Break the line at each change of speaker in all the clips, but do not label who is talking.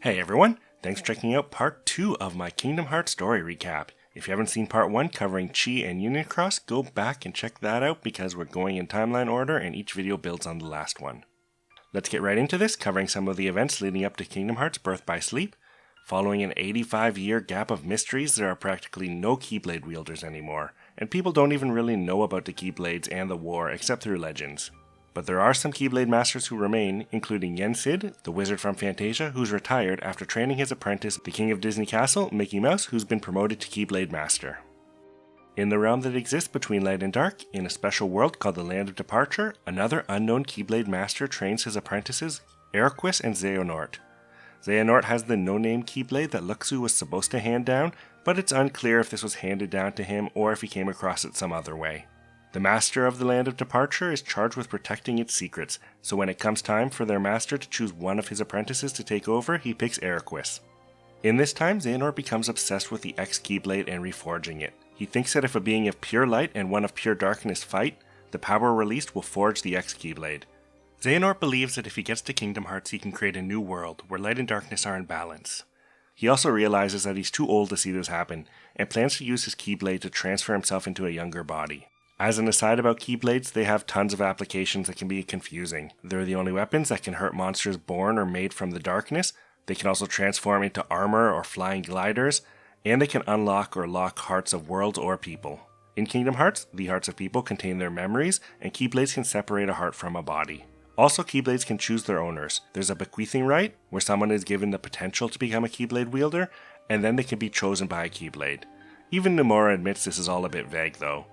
Hey everyone, thanks for checking out part 2 of my Kingdom Hearts story recap. If you haven't seen part 1 covering Chi and Union Cross, go back and check that out because we're going in timeline order and each video builds on the last one. Let's get right into this, covering some of the events leading up to Kingdom Hearts Birth by Sleep. Following an 85-year gap of mysteries, there are practically no Keyblade Wielders anymore, and people don't even really know about the Keyblades and the war except through legends. But there are some Keyblade Masters who remain, including Yen Sid, the wizard from Fantasia, who's retired after training his apprentice, the King of Disney Castle, Mickey Mouse, who's been promoted to Keyblade Master. In the realm that exists between light and dark, in a special world called the Land of Departure, another unknown Keyblade Master trains his apprentices, Aqua and Xehanort. Xehanort has the no-name Keyblade that Luxu was supposed to hand down, but it's unclear if this was handed down to him or if he came across it some other way. The Master of the Land of Departure is charged with protecting its secrets, so when it comes time for their master to choose one of his apprentices to take over, he picks Aqua. In this time, Xehanort becomes obsessed with the X-Keyblade and reforging it. He thinks that if a being of pure light and one of pure darkness fight, the power released will forge the X-Keyblade. Xehanort believes that if he gets to Kingdom Hearts, he can create a new world where light and darkness are in balance. He also realizes that he's too old to see this happen, and plans to use his Keyblade to transfer himself into a younger body. As an aside about Keyblades, they have tons of applications that can be confusing. They're the only weapons that can hurt monsters born or made from the darkness. They can also transform into armor or flying gliders, and they can unlock or lock hearts of worlds or people. In Kingdom Hearts, the hearts of people contain their memories, and Keyblades can separate a heart from a body. Also, Keyblades can choose their owners. There's a bequeathing right, where someone is given the potential to become a Keyblade wielder, and then they can be chosen by a Keyblade. Even Nomura admits this is all a bit vague though.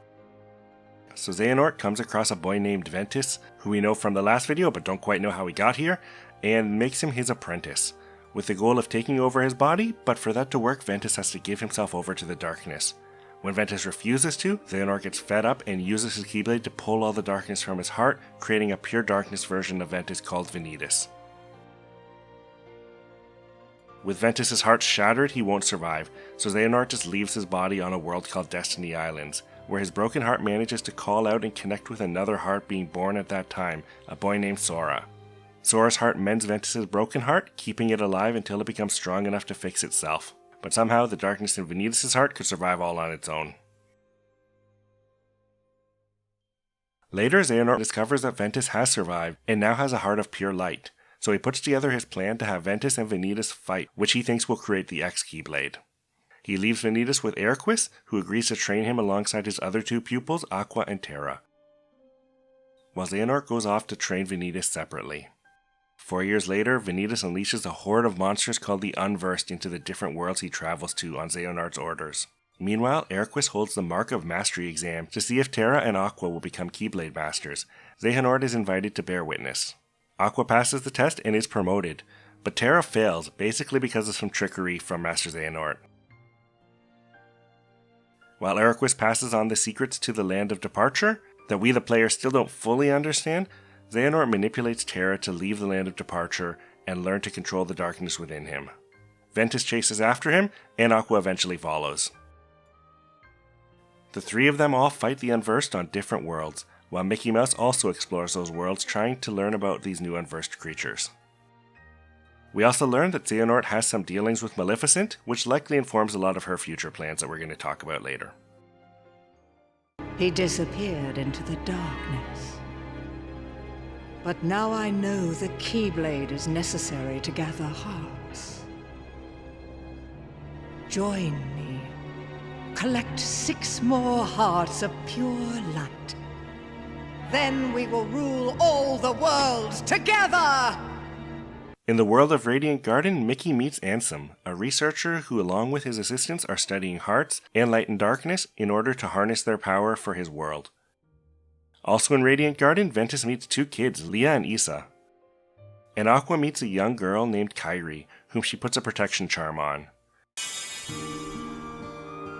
So Xehanort comes across a boy named Ventus, who we know from the last video but don't quite know how he got here, and makes him his apprentice, with the goal of taking over his body, but for that to work, Ventus has to give himself over to the darkness. When Ventus refuses to, Xehanort gets fed up and uses his Keyblade to pull all the darkness from his heart, creating a pure darkness version of Ventus called Ventus. With Ventus' heart shattered, he won't survive, so Xehanort just leaves his body on a world called Destiny Islands, where his broken heart manages to call out and connect with another heart being born at that time, a boy named Sora. Sora's heart mends Ventus' broken heart, keeping it alive until it becomes strong enough to fix itself. But somehow the darkness in Ventus' heart could survive all on its own. Later, Xehanort discovers that Ventus has survived and now has a heart of pure light, so he puts together his plan to have Ventus and Ventus fight, which he thinks will create the X-Keyblade. He leaves Ventus with Aqua, who agrees to train him alongside his other two pupils, Aqua and Terra, while Xehanort goes off to train Ventus separately. 4 years later, Ventus unleashes a horde of monsters called the Unversed into the different worlds he travels to on Xehanort's orders. Meanwhile, Aqua holds the Mark of Mastery exam to see if Terra and Aqua will become Keyblade Masters. Xehanort is invited to bear witness. Aqua passes the test and is promoted, but Terra fails, basically because of some trickery from Master Xehanort. While Aqua passes on the secrets to the Land of Departure, that we the player still don't fully understand, Xehanort manipulates Terra to leave the Land of Departure and learn to control the darkness within him. Ventus chases after him, and Aqua eventually follows. The three of them all fight the Unversed on different worlds, while Mickey Mouse also explores those worlds trying to learn about these new Unversed creatures. We also learn that Xehanort has some dealings with Maleficent, which likely informs a lot of her future plans that we're going to talk about later.
He disappeared into the darkness. But now I know the Keyblade is necessary to gather hearts. Join me. Collect 6 more hearts of pure light. Then we will rule all the worlds together!
In the world of Radiant Garden, Mickey meets Ansem, a researcher who along with his assistants are studying hearts and light and darkness in order to harness their power for his world. Also in Radiant Garden, Ventus meets 2 kids, Leah and Issa. And Aqua meets a young girl named Kairi, whom she puts a protection charm on.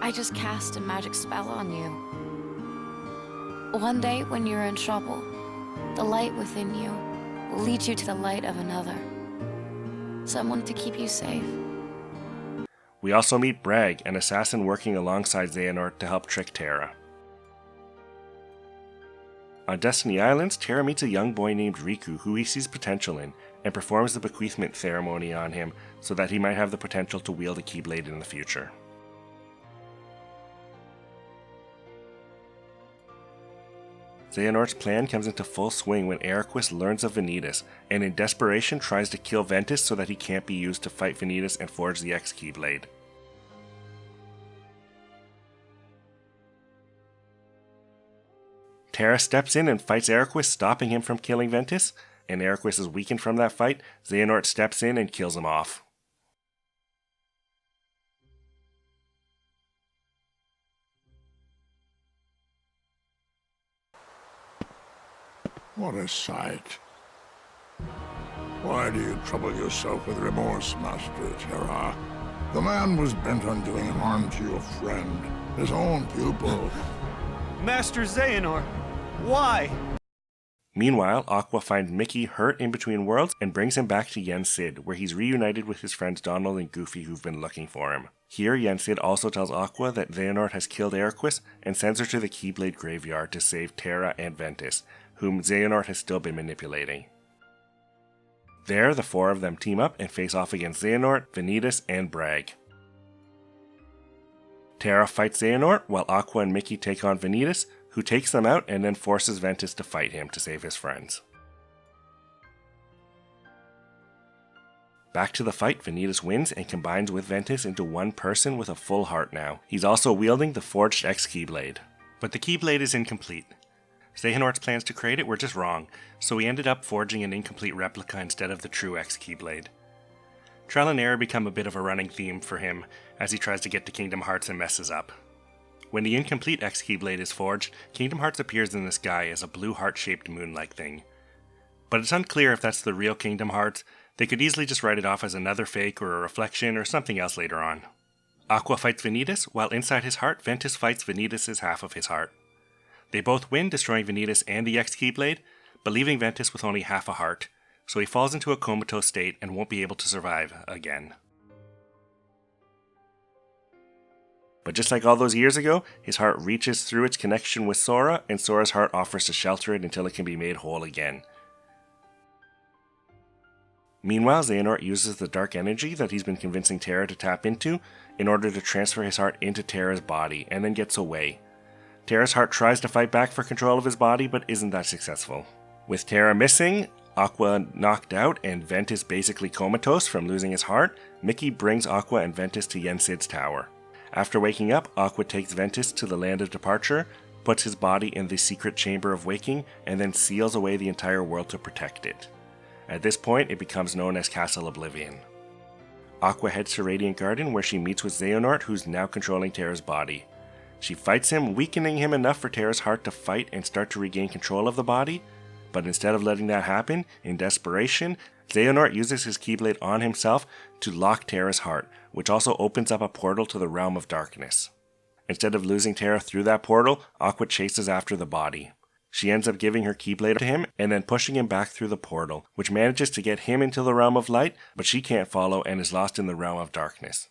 I just cast a magic spell on you. One day when you're in trouble, the light within you will lead you to the light of another. Someone to keep you safe.
We also meet Bragg, an assassin working alongside Xehanort to help trick Terra. On Destiny Islands, Terra meets a young boy named Riku who he sees potential in, and performs the bequeathment ceremony on him so that he might have the potential to wield a Keyblade in the future. Xehanort's plan comes into full swing when Eriquis learns of Ventus, and in desperation tries to kill Ventus so that he can't be used to fight Ventus and forge the X-Keyblade. Terra steps in and fights Eriquis, stopping him from killing Ventus, and Eriquis is weakened from that fight. Xehanort steps in and kills him off.
What a sight. Why do you trouble yourself with remorse, Master Terra? The man was bent on doing harm to your friend, his own pupil.
Master Xehanort, why?
Meanwhile, Aqua finds Mickey hurt in between worlds and brings him back to Yen Sid, where he's reunited with his friends Donald and Goofy who've been looking for him. Here, Yen Sid also tells Aqua that Xehanort has killed Eriquis and sends her to the Keyblade graveyard to save Terra and Ventus, whom Xehanort has still been manipulating. There, the four of them team up and face off against Xehanort, Ventus, and Bragg. Terra fights Xehanort, while Aqua and Mickey take on Ventus, who takes them out and then forces Ventus to fight him to save his friends. Back to the fight, Ventus wins and combines with Ventus into one person with a full heart now. He's also wielding the forged X-Keyblade. But the Keyblade is incomplete. Xehanort's plans to create it were just wrong, so he ended up forging an incomplete replica instead of the true X-Keyblade. Trial and error become a bit of a running theme for him as he tries to get to Kingdom Hearts and messes up. When the incomplete X-Keyblade is forged, Kingdom Hearts appears in the sky as a blue heart-shaped moon-like thing. But it's unclear if that's the real Kingdom Hearts. They could easily just write it off as another fake or a reflection or something else later on. Aqua fights Ventus, while inside his heart, Ventus fights Ventus' half of his heart. They both win, destroying Ventus and the X-Keyblade, but leaving Ventus with only half a heart, so he falls into a comatose state and won't be able to survive again. But just like all those years ago, his heart reaches through its connection with Sora, and Sora's heart offers to shelter it until it can be made whole again. Meanwhile, Xehanort uses the dark energy that he's been convincing Terra to tap into in order to transfer his heart into Terra's body, and then gets away. Terra's heart tries to fight back for control of his body, but isn't that successful. With Terra missing, Aqua knocked out, and Ventus basically comatose from losing his heart, Mickey brings Aqua and Ventus to Yen Sid's tower. After waking up, Aqua takes Ventus to the land of departure, puts his body in the secret chamber of waking, and then seals away the entire world to protect it. At this point, it becomes known as Castle Oblivion. Aqua heads to Radiant Garden, where she meets with Xehanort, who's now controlling Terra's body. She fights him, weakening him enough for Terra's heart to fight and start to regain control of the body, but instead of letting that happen, in desperation, Xehanort uses his Keyblade on himself to lock Terra's heart, which also opens up a portal to the realm of darkness. Instead of losing Terra through that portal, Aqua chases after the body. She ends up giving her Keyblade to him and then pushing him back through the portal, which manages to get him into the realm of light, but she can't follow and is lost in the realm of darkness.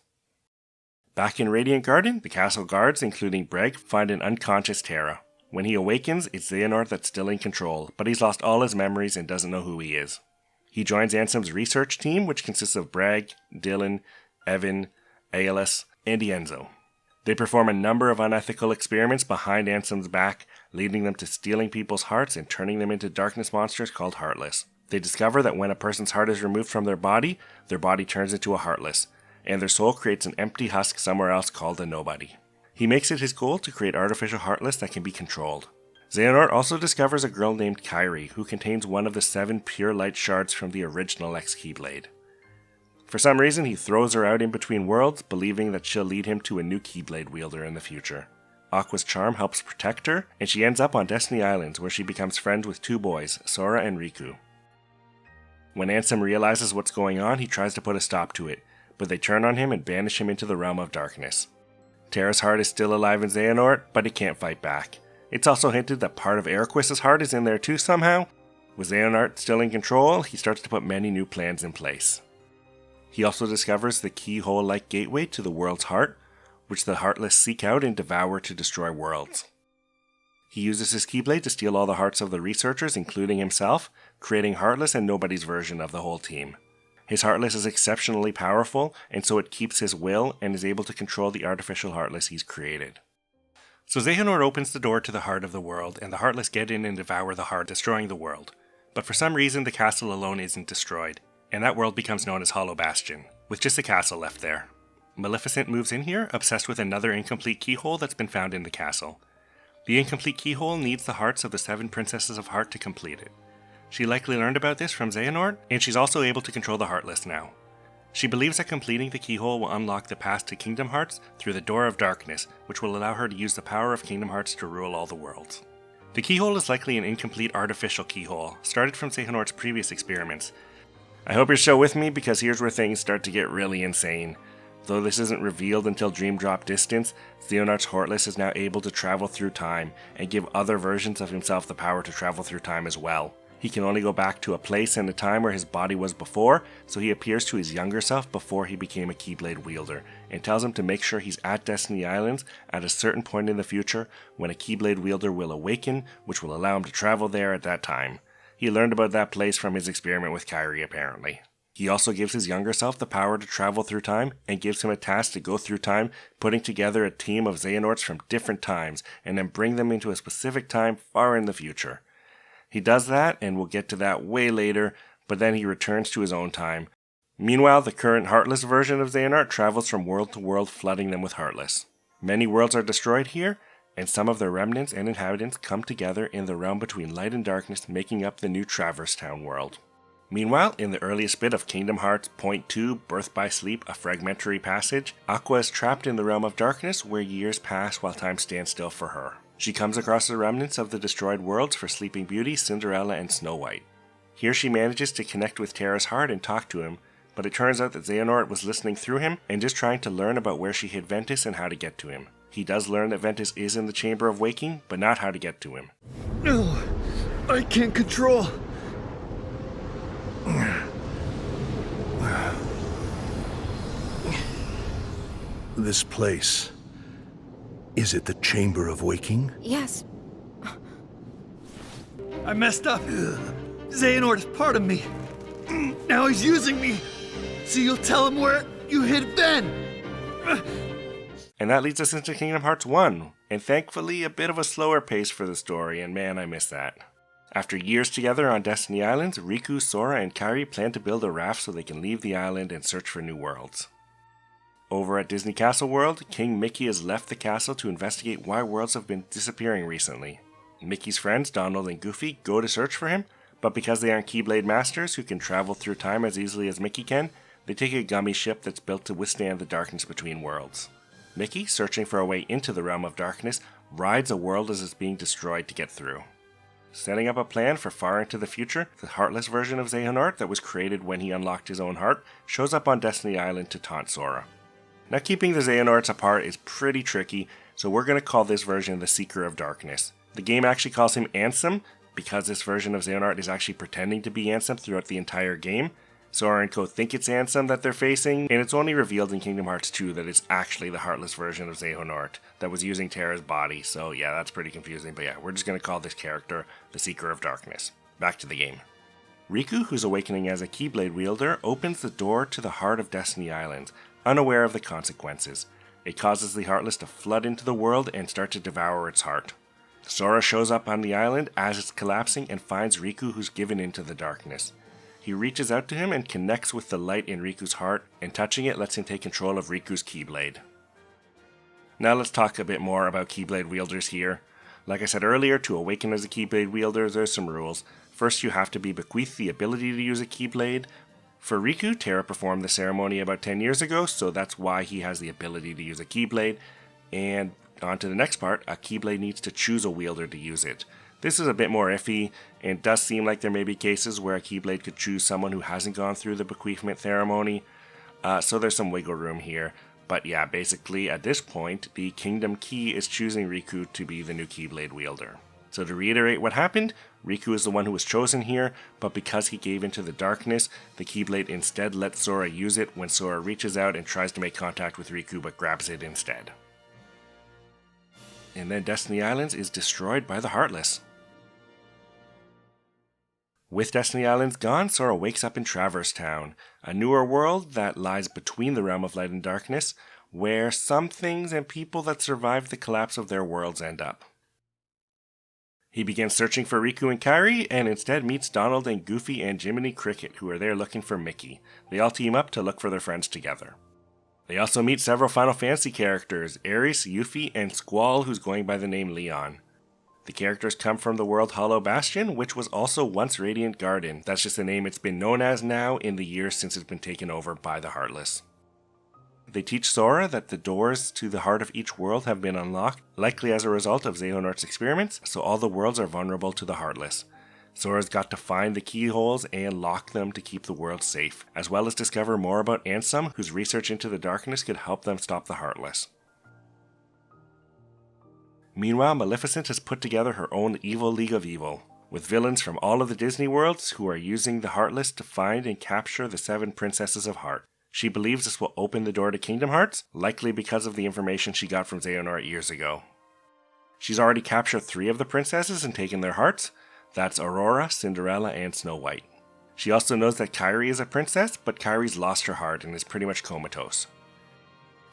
Back in Radiant Garden, the castle guards, including Bragg, find an unconscious Terra. When he awakens, it's Xehanort that's still in control, but he's lost all his memories and doesn't know who he is. He joins Ansem's research team, which consists of Bragg, Dylan, Evan, Aeolus, and Ienzo. They perform a number of unethical experiments behind Ansem's back, leading them to stealing people's hearts and turning them into darkness monsters called Heartless. They discover that when a person's heart is removed from their body turns into a Heartless, and their soul creates an empty husk somewhere else called a Nobody. He makes it his goal to create artificial Heartless that can be controlled. Xehanort also discovers a girl named Kairi, who contains one of the 7 pure light shards from the original X-Keyblade. For some reason, he throws her out in between worlds, believing that she'll lead him to a new Keyblade wielder in the future. Aqua's charm helps protect her, and she ends up on Destiny Islands, where she becomes friends with 2 boys, Sora and Riku. When Ansem realizes what's going on, he tries to put a stop to it, but they turn on him and banish him into the realm of darkness. Terra's heart is still alive in Xehanort, but it can't fight back. It's also hinted that part of Eriquis' heart is in there too somehow. With Xehanort still in control, he starts to put many new plans in place. He also discovers the keyhole-like gateway to the world's heart, which the Heartless seek out and devour to destroy worlds. He uses his Keyblade to steal all the hearts of the researchers, including himself, creating Heartless and Nobody's version of the whole team. His Heartless is exceptionally powerful, and so it keeps his will and is able to control the artificial Heartless he's created. So Xehanort opens the door to the heart of the world, and the Heartless get in and devour the heart, destroying the world. But for some reason, the castle alone isn't destroyed, and that world becomes known as Hollow Bastion, with just the castle left there. Maleficent moves in here, obsessed with another incomplete keyhole that's been found in the castle. The incomplete keyhole needs the hearts of the 7 Princesses of Heart to complete it. She likely learned about this from Xehanort, and she's also able to control the Heartless now. She believes that completing the keyhole will unlock the path to Kingdom Hearts through the Door of Darkness, which will allow her to use the power of Kingdom Hearts to rule all the worlds. The keyhole is likely an incomplete artificial keyhole, started from Xehanort's previous experiments. I hope you're still with me, because here's where things start to get really insane. Though this isn't revealed until Dream Drop Distance, Xehanort's Heartless is now able to travel through time and give other versions of himself the power to travel through time as well. He can only go back to a place and a time where his body was before, so he appears to his younger self before he became a Keyblade wielder, and tells him to make sure he's at Destiny Islands at a certain point in the future when a Keyblade wielder will awaken, which will allow him to travel there at that time. He learned about that place from his experiment with Kairi, apparently. He also gives his younger self the power to travel through time, and gives him a task to go through time, putting together a team of Xehanorts from different times, and then bring them into a specific time far in the future. He does that, and we'll get to that way later, but then he returns to his own time. Meanwhile, the current Heartless version of Xehanort travels from world to world, flooding them with Heartless. Many worlds are destroyed here, and some of their remnants and inhabitants come together in the realm between light and darkness, making up the new Traverse Town world. Meanwhile, in the earliest bit of Kingdom Hearts Point 2, Birth by Sleep, A Fragmentary Passage, Aqua is trapped in the realm of darkness where years pass while time stands still for her. She comes across the remnants of the destroyed worlds for Sleeping Beauty, Cinderella, and Snow White. Here she manages to connect with Terra's heart and talk to him, but it turns out that Xehanort was listening through him and just trying to learn about where she hid Ventus and how to get to him. He does learn that Ventus is in the Chamber of Waking, but not how to get to him.
No, I can't control.
This place. Is it the Chamber of Waking?
Yes.
I messed up. Xehanort is part of me. Now he's using me. So you'll tell him where you hid Ben.
And that leads us into Kingdom Hearts 1, and thankfully a bit of a slower pace for the story, and man, I miss that. After years together on Destiny Islands, Riku, Sora, and Kairi plan to build a raft so they can leave the island and search for new worlds. Over at Disney Castle World, King Mickey has left the castle to investigate why worlds have been disappearing recently. Mickey's friends, Donald and Goofy, go to search for him, but because they aren't Keyblade Masters who can travel through time as easily as Mickey can, they take a gummy ship that's built to withstand the darkness between worlds. Mickey, searching for a way into the realm of darkness, rides a world as it's being destroyed to get through. Setting up a plan for far into the future, the Heartless version of Xehanort that was created when he unlocked his own heart shows up on Destiny Island to taunt Sora. Now keeping the Xehanorts apart is pretty tricky, so we're going to call this version the Seeker of Darkness. The game actually calls him Ansem, because this version of Xehanort is actually pretending to be Ansem throughout the entire game. Sora and Co think it's Ansem that they're facing, and it's only revealed in Kingdom Hearts 2 that it's actually the Heartless version of Xehanort that was using Terra's body, so yeah, that's pretty confusing, but yeah, we're just going to call this character the Seeker of Darkness. Back to the game. Riku, who's awakening as a Keyblade wielder, opens the door to the heart of Destiny Islands, unaware of the consequences. It causes the Heartless to flood into the world and start to devour its heart. Sora shows up on the island as it's collapsing and finds Riku, who's given into the darkness. He reaches out to him and connects with the light in Riku's heart, and touching it lets him take control of Riku's Keyblade. Now let's talk a bit more about Keyblade wielders here. Like I said earlier, to awaken as a Keyblade wielder, there's some rules. First, you have to be bequeathed the ability to use a Keyblade. For Riku, Terra performed the ceremony about 10 years ago, so that's why he has the ability to use a Keyblade. And on to the next part, a Keyblade needs to choose a wielder to use it. This is a bit more iffy, and it does seem like there may be cases where a Keyblade could choose someone who hasn't gone through the bequeathment ceremony, so there's some wiggle room here. But yeah, basically at this point, the Kingdom Key is choosing Riku to be the new Keyblade wielder. So to reiterate what happened, Riku is the one who was chosen here, but because he gave into the darkness, the Keyblade instead lets Sora use it when Sora reaches out and tries to make contact with Riku but grabs it instead. And then Destiny Islands is destroyed by the Heartless. With Destiny Islands gone, Sora wakes up in Traverse Town, a newer world that lies between the realm of light and darkness, where some things and people that survived the collapse of their worlds end up. He begins searching for Riku and Kairi, and instead meets Donald and Goofy and Jiminy Cricket, who are there looking for Mickey. They all team up to look for their friends together. They also meet several Final Fantasy characters, Ares, Yuffie, and Squall, who's going by the name Leon. The characters come from the world Hollow Bastion, which was also once Radiant Garden. That's just the name it's been known as now in the years since it's been taken over by the Heartless. They teach Sora that the doors to the heart of each world have been unlocked, likely as a result of Xehanort's experiments, so all the worlds are vulnerable to the Heartless. Sora's got to find the keyholes and lock them to keep the world safe, as well as discover more about Ansem, whose research into the darkness could help them stop the Heartless. Meanwhile, Maleficent has put together her own evil League of Evil, with villains from all of the Disney worlds who are using the Heartless to find and capture the 7 Princesses of Heart. She believes this will open the door to Kingdom Hearts, likely because of the information she got from Xehanort years ago. She's already captured 3 of the princesses and taken their hearts. That's Aurora, Cinderella, and Snow White. She also knows that Kairi is a princess, but Kairi's lost her heart and is pretty much comatose.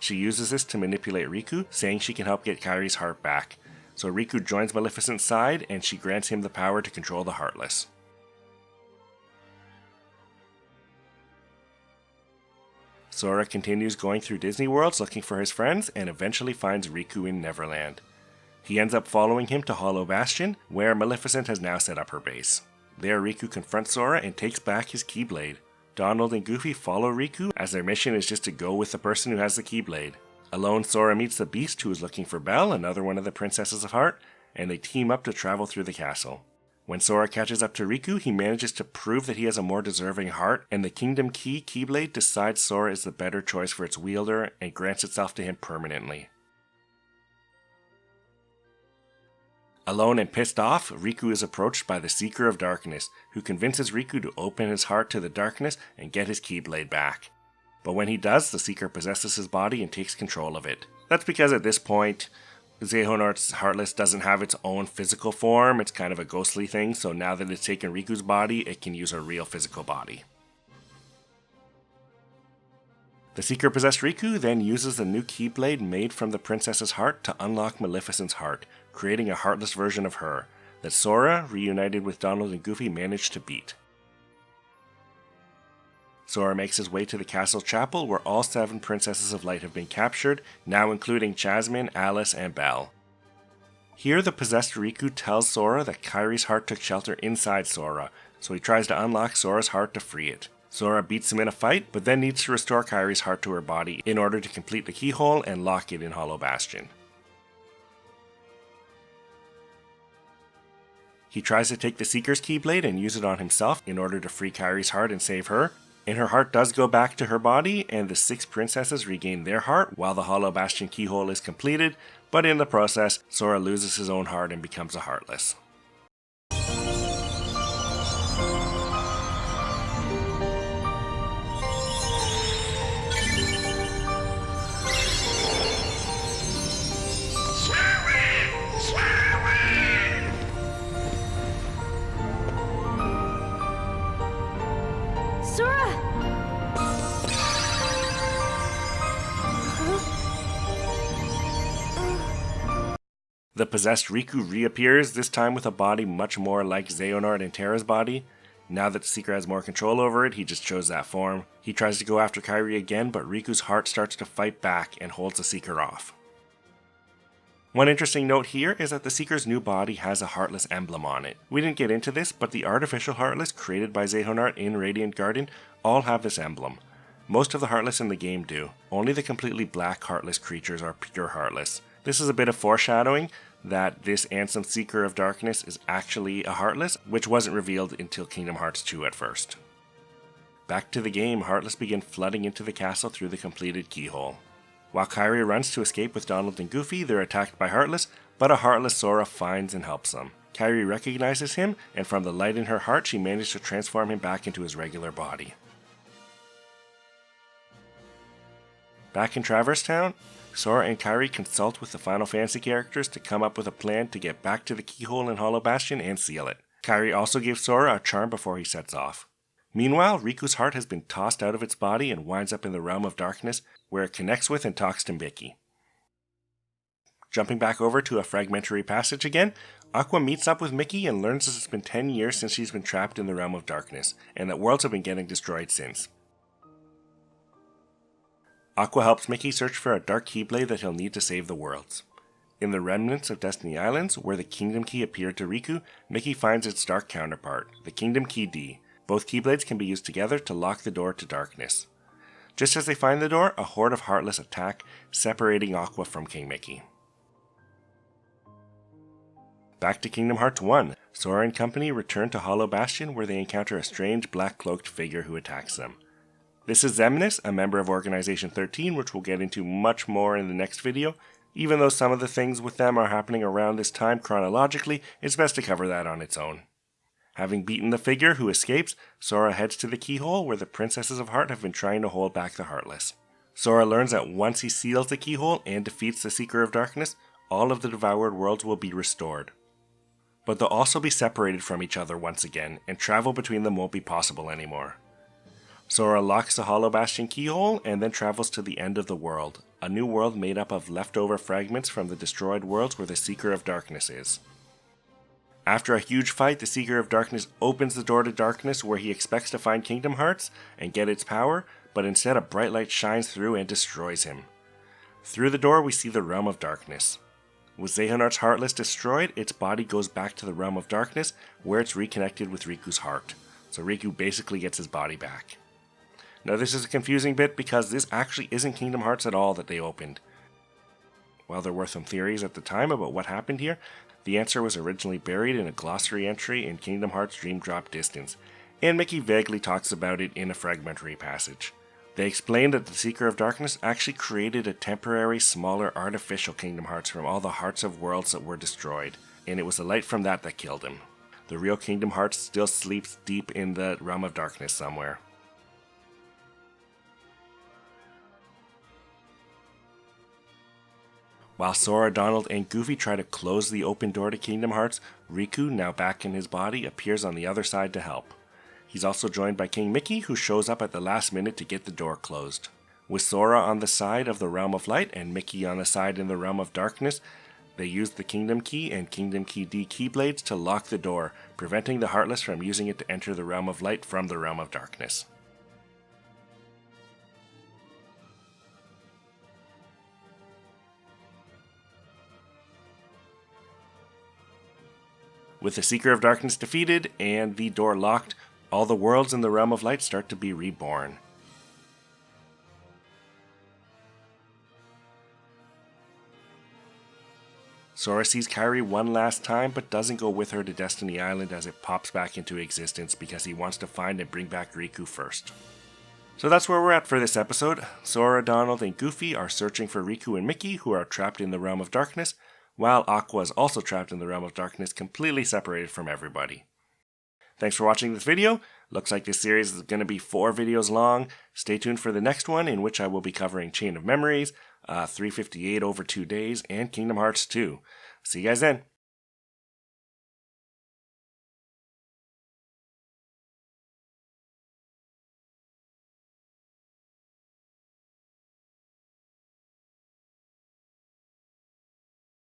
She uses this to manipulate Riku, saying she can help get Kairi's heart back. So Riku joins Maleficent's side, and she grants him the power to control the Heartless. Sora continues going through Disney worlds looking for his friends, and eventually finds Riku in Neverland. He ends up following him to Hollow Bastion, where Maleficent has now set up her base. There Riku confronts Sora and takes back his Keyblade. Donald and Goofy follow Riku, as their mission is just to go with the person who has the Keyblade. Alone, Sora meets the Beast, who is looking for Belle, another one of the Princesses of Heart, and they team up to travel through the castle. When Sora catches up to Riku, he manages to prove that he has a more deserving heart, and the Kingdom Key Keyblade decides Sora is the better choice for its wielder and grants itself to him permanently. Alone and pissed off, Riku is approached by the Seeker of Darkness, who convinces Riku to open his heart to the darkness and get his Keyblade back. But when he does, the Seeker possesses his body and takes control of it. That's because at this point, Xehanort's Heartless doesn't have its own physical form, it's kind of a ghostly thing, so now that it's taken Riku's body, it can use a real physical body. The Seeker-possessed Riku then uses the new Keyblade made from the Princess's heart to unlock Maleficent's heart, creating a heartless version of her, that Sora, reunited with Donald and Goofy, managed to beat. Sora makes his way to the castle chapel where all 7 Princesses of Light have been captured, now including Jasmine, Alice, and Belle. Here the possessed Riku tells Sora that Kairi's heart took shelter inside Sora, so he tries to unlock Sora's heart to free it. Sora beats him in a fight, but then needs to restore Kairi's heart to her body in order to complete the keyhole and lock it in Hollow Bastion. He tries to take the Seeker's Keyblade and use it on himself in order to free Kairi's heart and save her, and her heart does go back to her body, and the 6 princesses regain their heart while the Hollow Bastion keyhole is completed, but in the process, Sora loses his own heart and becomes a Heartless. The possessed Riku reappears, this time with a body much more like Xehanort and Terra's body. Now that the Seeker has more control over it, he just chose that form. He tries to go after Kairi again, but Riku's heart starts to fight back and holds the Seeker off. One interesting note here is that the Seeker's new body has a Heartless Emblem on it. We didn't get into this, but the artificial Heartless created by Xehanort in Radiant Garden all have this emblem. Most of the Heartless in the game do. Only the completely black Heartless creatures are pure Heartless. This is a bit of foreshadowing that this Ansem Seeker of Darkness is actually a Heartless, which wasn't revealed until Kingdom Hearts 2 at first. Back to the game, Heartless begin flooding into the castle through the completed keyhole. While Kairi runs to escape with Donald and Goofy, they're attacked by Heartless, but a Heartless Sora finds and helps them. Kairi recognizes him, and from the light in her heart, she manages to transform him back into his regular body. Back in Traverse Town, Sora and Kairi consult with the Final Fantasy characters to come up with a plan to get back to the keyhole in Hollow Bastion and seal it. Kairi also gave Sora a charm before he sets off. Meanwhile, Riku's heart has been tossed out of its body and winds up in the realm of darkness, where it connects with and talks to Mickey. Jumping back over to A Fragmentary Passage again, Aqua meets up with Mickey and learns that it's been 10 years since she's been trapped in the realm of darkness, and that worlds have been getting destroyed since. Aqua helps Mickey search for a dark Keyblade that he'll need to save the worlds. In the remnants of Destiny Islands, where the Kingdom Key appeared to Riku, Mickey finds its dark counterpart, the Kingdom Key D. Both Keyblades can be used together to lock the door to darkness. Just as they find the door, a horde of Heartless attack, separating Aqua from King Mickey. Back to Kingdom Hearts 1, Sora and company return to Hollow Bastion, where they encounter a strange black-cloaked figure who attacks them. This is Xemnas, a member of Organization 13, which we'll get into much more in the next video. Even though some of the things with them are happening around this time chronologically, it's best to cover that on its own. Having beaten the figure who escapes, Sora heads to the keyhole where the Princesses of Heart have been trying to hold back the Heartless. Sora learns that once he seals the keyhole and defeats the Seeker of Darkness, all of the devoured worlds will be restored. But they'll also be separated from each other once again, and travel between them won't be possible anymore. Sora locks the Hollow Bastion keyhole and then travels to the end of the world, a new world made up of leftover fragments from the destroyed worlds where the Seeker of Darkness is. After a huge fight, the Seeker of Darkness opens the door to darkness where he expects to find Kingdom Hearts and get its power, but instead a bright light shines through and destroys him. Through the door we see the Realm of Darkness. With Xehanort's Heartless destroyed, its body goes back to the Realm of Darkness where it's reconnected with Riku's heart. So Riku basically gets his body back. Now this is a confusing bit because this actually isn't Kingdom Hearts at all that they opened. While there were some theories at the time about what happened here, the answer was originally buried in a glossary entry in Kingdom Hearts Dream Drop Distance, and Mickey vaguely talks about it in A Fragmentary Passage. They explained that the Seeker of Darkness actually created a temporary, smaller, artificial Kingdom Hearts from all the Hearts of Worlds that were destroyed, and it was the light from that killed him. The real Kingdom Hearts still sleeps deep in the Realm of Darkness somewhere. While Sora, Donald, and Goofy try to close the open door to Kingdom Hearts, Riku, now back in his body, appears on the other side to help. He's also joined by King Mickey, who shows up at the last minute to get the door closed. With Sora on the side of the Realm of Light and Mickey on the side in the Realm of Darkness, they use the Kingdom Key and Kingdom Key D Keyblades to lock the door, preventing the Heartless from using it to enter the Realm of Light from the Realm of Darkness. With the Seeker of Darkness defeated and the door locked, all the worlds in the Realm of Light start to be reborn. Sora sees Kairi one last time, but doesn't go with her to Destiny Island as it pops back into existence because he wants to find and bring back Riku first. So that's where we're at for this episode. Sora, Donald, and Goofy are searching for Riku and Mickey, who are trapped in the Realm of Darkness, while Aqua is also trapped in the Realm of Darkness, completely separated from everybody. Thanks for watching this video. Looks like this series is going to be 4 videos long. Stay tuned for the next one, in which I will be covering Chain of Memories, 358 over 2 days, and Kingdom Hearts 2. See you guys then.